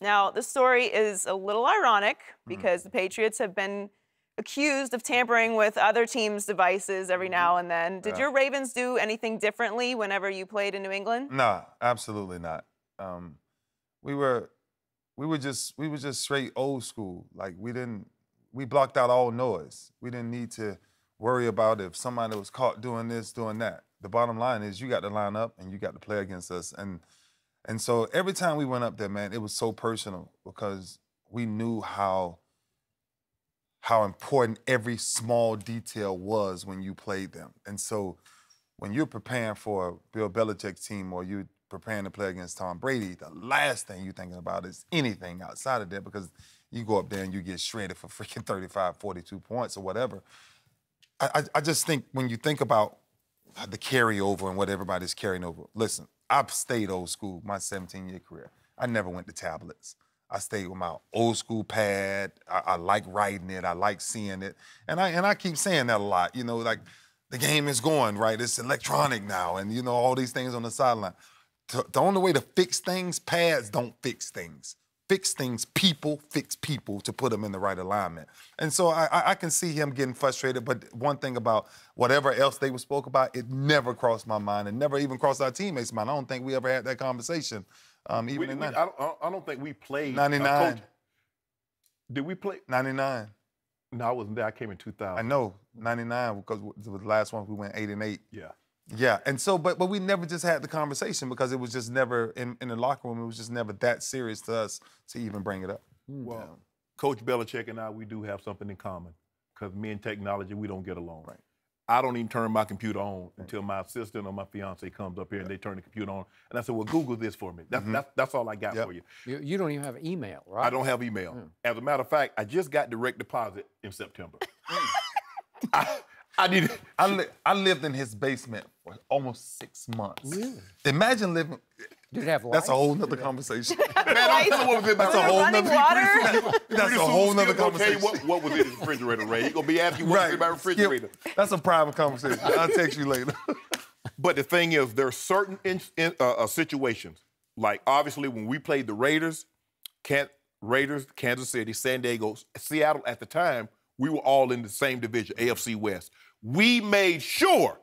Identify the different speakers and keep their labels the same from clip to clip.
Speaker 1: Now, the story is a little ironic because the Patriots have been accused of tampering with other teams' devices every now and then. Did your Ravens do anything differently whenever you played in New England?
Speaker 2: Nah, absolutely not. We were just straight old school. Like we blocked out all noise. We didn't need to worry about if somebody was caught doing this, doing that. The bottom line is you got to line up and you got to play against us. And so every time we went up there, man, it was so personal because we knew how important every small detail was when you played them. And so when you're preparing for a Bill Belichick team or you're preparing to play against Tom Brady, the last thing you're thinking about is anything outside of that because you go up there and you get shredded for freaking 35, 42 points or whatever. I just think when you think about the carryover and what everybody's carrying over, listen, I've stayed old school my 17-year career. I never went to tablets. I stayed with my old school pad. I like writing it. I like seeing it. And I keep saying that a lot. You know, like the game is going, right? It's electronic now and, you know, all these things on the sideline. The only way to fix things, pads don't fix things. Fix things, people fix people to put them in the right alignment. And so I can see him getting frustrated, but one thing about whatever else they spoke about, it never crossed my mind. It never even crossed our teammates' mind. I don't think we ever had that conversation. Even in
Speaker 3: I don't think we played.
Speaker 2: 99.
Speaker 3: Did we play?
Speaker 2: 99.
Speaker 3: No, I wasn't there. I came in 2000.
Speaker 2: I know, 99, because it was the last one we went 8-8.
Speaker 3: Yeah.
Speaker 2: Yeah, and so, but we never just had the conversation because it was just never, in the locker room, it was just never that serious to us to even bring it up.
Speaker 3: Well, Coach Belichick and I, we do have something in common because me and technology, we don't get along.
Speaker 2: Right.
Speaker 3: I don't even turn my computer on until my assistant or my fiance comes up here and they turn the computer on. And I said, well, Google this for me. That's all I got for you.
Speaker 4: You don't even have email, right?
Speaker 3: I don't have email. As a matter of fact, I just got direct deposit in September.
Speaker 2: I lived in his basement for almost 6 months.
Speaker 4: Really?
Speaker 2: Imagine living.
Speaker 4: Did it have lights?
Speaker 2: That's a whole nother conversation.
Speaker 3: Man, that's
Speaker 2: a whole nother.
Speaker 1: Water?
Speaker 2: That's a whole nother conversation.
Speaker 3: Tell you what was in his refrigerator, Ray. He's gonna be asking you what's in my refrigerator.
Speaker 2: That's a private conversation. I'll text you later.
Speaker 3: But the thing is, there are certain situations, like obviously when we played the Raiders, Kansas City, San Diego, Seattle at the time, we were all in the same division, AFC West. We made sure,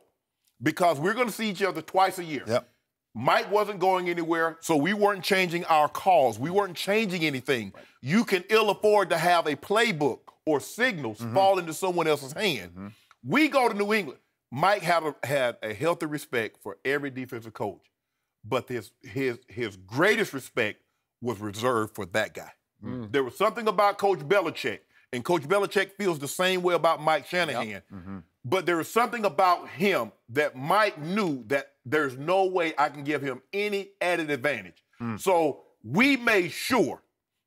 Speaker 3: because we're going to see each other twice a year.
Speaker 2: Yep.
Speaker 3: Mike wasn't going anywhere, so we weren't changing our calls. We weren't changing anything. Right. You can ill afford to have a playbook or signals fall into someone else's hand. We go to New England. Mike had a healthy respect for every defensive coach, but his greatest respect was reserved for that guy. There was something about Coach Belichick, and Coach Belichick feels the same way about Mike Shanahan. Yep. But there was something about him that Mike knew that there's no way I can give him any added advantage. So we made sure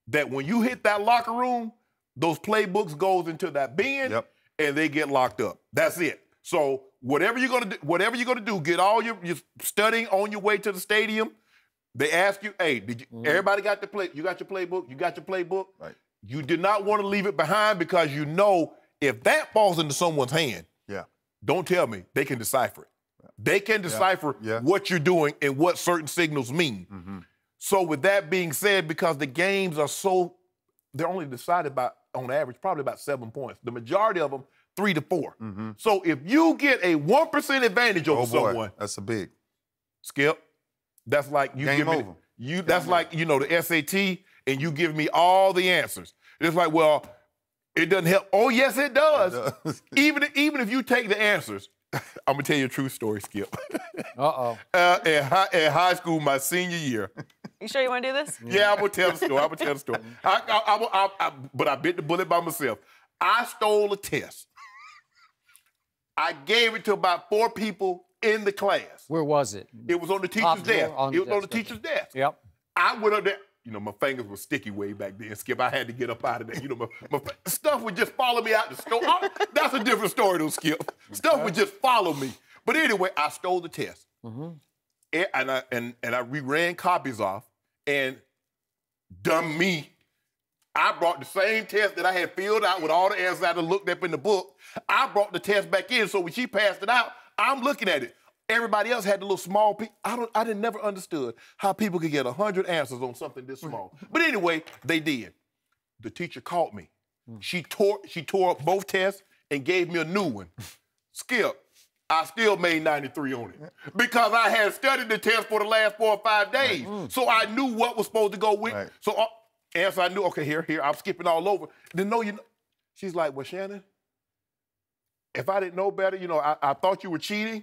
Speaker 3: that when you hit that locker room, those playbooks goes into that bin and they get locked up. That's it. So whatever you're gonna do, get all your studying on your way to the stadium. They ask you, hey, everybody got you got your playbook? You got your playbook? Right. You did not want to leave it behind because you know if that falls into someone's hand, don't tell me, they can decipher it. They can decipher what you're doing and what certain signals mean. So with that being said, because the games are they're only decided by, on average, probably about 7 points. The majority of them, 3 to 4. So if you get a 1% advantage over someone,
Speaker 2: that's a big.
Speaker 3: Skip, that's like you
Speaker 2: Game
Speaker 3: give me,
Speaker 2: over.
Speaker 3: that's like, you know, the SAT, and you give me all the answers. It's like, well, it doesn't help. Oh, yes, it does. Even if you take the answers, I'm going to tell you a true story, Skip. In high school, my senior year.
Speaker 1: You sure you want to do this?
Speaker 3: Yeah, I'm going to tell the story. But I bit the bullet by myself. I stole a test. I gave it to about 4 people in the class.
Speaker 4: Where was it?
Speaker 3: It was on the teacher's desk. It was on the teacher's desk.
Speaker 4: Yep.
Speaker 3: I went up there. You know, my fingers were sticky way back then, Skip. I had to get up out of there. You know, my stuff would just follow me out the store. That's a different story, though, Skip. Stuff would just follow me. But anyway, I stole the test. And I reran copies off. And dumb me, I brought the same test that I had filled out with all the answers I had looked up in the book. I brought the test back in, so when she passed it out, I'm looking at it. Everybody else had the little small piece. I didn't never understood how people could get 100 answers on something this small. But anyway, they did. The teacher caught me. She tore up both tests and gave me a new one. Skip, I still made 93 on it because I had studied the test for the last 4 or 5 days. So I knew what was supposed to go with.
Speaker 2: Right.
Speaker 3: So answer I knew, okay, here, I'm skipping all over. Didn't know you know. She's like, well, Shannon, if I didn't know better, I thought you were cheating.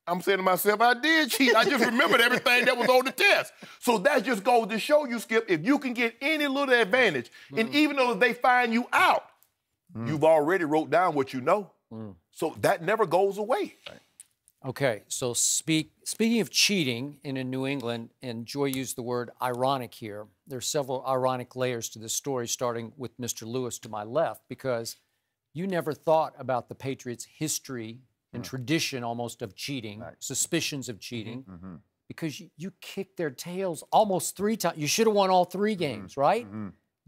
Speaker 3: I'm saying to myself, I did cheat. I just remembered everything that was on the test. So that just goes to show you, Skip, if you can get any little advantage, and even though they find you out, you've already wrote down what you know. So that never goes away.
Speaker 4: Okay, so speaking of cheating in New England, and Joy used the word ironic here, there's several ironic layers to this story, starting with Mr. Lewis to my left, because you never thought about the Patriots' history and tradition almost of cheating, suspicions of cheating, because you kicked their tails almost 3 times. You should have won all 3 games, right?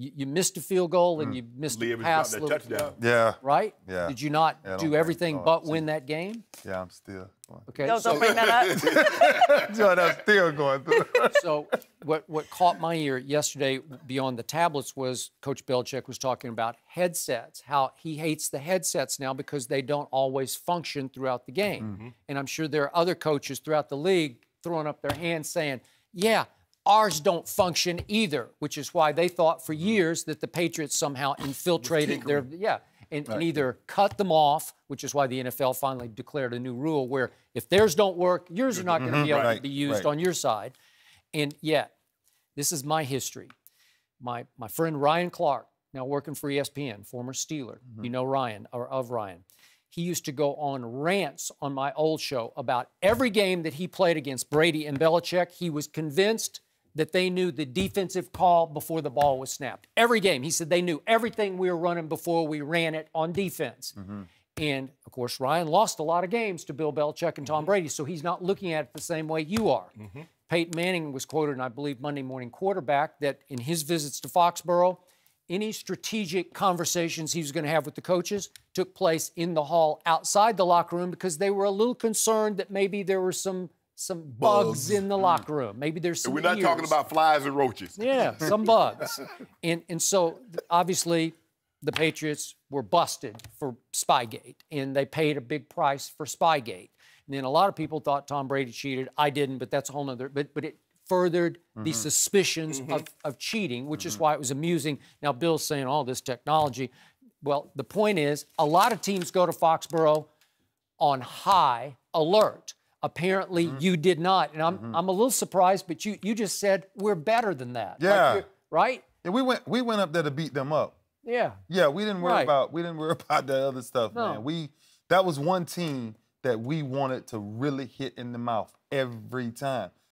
Speaker 4: You missed a field goal and you missed a pass.
Speaker 3: Touchdown.
Speaker 2: Yeah.
Speaker 4: Right?
Speaker 2: Yeah.
Speaker 4: Did you not do everything but win that game?
Speaker 2: Yeah, I'm still going.
Speaker 4: Okay.
Speaker 1: Don't bring that up.
Speaker 2: John, I'm still going through.
Speaker 4: So what caught my ear yesterday beyond the tablets was Coach Belichick was talking about headsets, how he hates the headsets now because they don't always function throughout the game. And I'm sure there are other coaches throughout the league throwing up their hands saying, yeah, ours don't function either, which is why they thought for years that the Patriots somehow infiltrated their, and either cut them off, which is why the NFL finally declared a new rule where if theirs don't work, yours are not going to be able to be used on your side. And yet, this is my history. My friend Ryan Clark, now working for ESPN, former Steeler, you know Ryan, or of Ryan. He used to go on rants on my old show about every game that he played against Brady and Belichick. He was convinced that they knew the defensive call before the ball was snapped. Every game, he said they knew everything we were running before we ran it on defense. And, of course, Ryan lost a lot of games to Bill Belichick and Tom Brady, so he's not looking at it the same way you are. Peyton Manning was quoted in, I believe, Monday Morning Quarterback that in his visits to Foxborough, any strategic conversations he was going to have with the coaches took place in the hall outside the locker room because they were a little concerned that maybe there were some bugs in the locker room. Maybe there's some
Speaker 3: We're not talking about flies and roaches.
Speaker 4: Yeah, some bugs. And so, obviously, the Patriots were busted for Spygate, and they paid a big price for Spygate. And then a lot of people thought Tom Brady cheated. I didn't, but that's a whole nother. But it furthered the suspicions of cheating, which is why it was amusing. Now, Bill's saying all this technology. Well, the point is, a lot of teams go to Foxborough on high alert. Apparently, you did not. And I'm a little surprised, but you just said we're better than that.
Speaker 2: Yeah.
Speaker 4: Like, right?
Speaker 2: Yeah, we went up there to beat them up.
Speaker 4: Yeah.
Speaker 2: Yeah, we didn't worry about that other stuff,
Speaker 4: No.
Speaker 2: man. That was one team that we wanted to really hit in the mouth every time.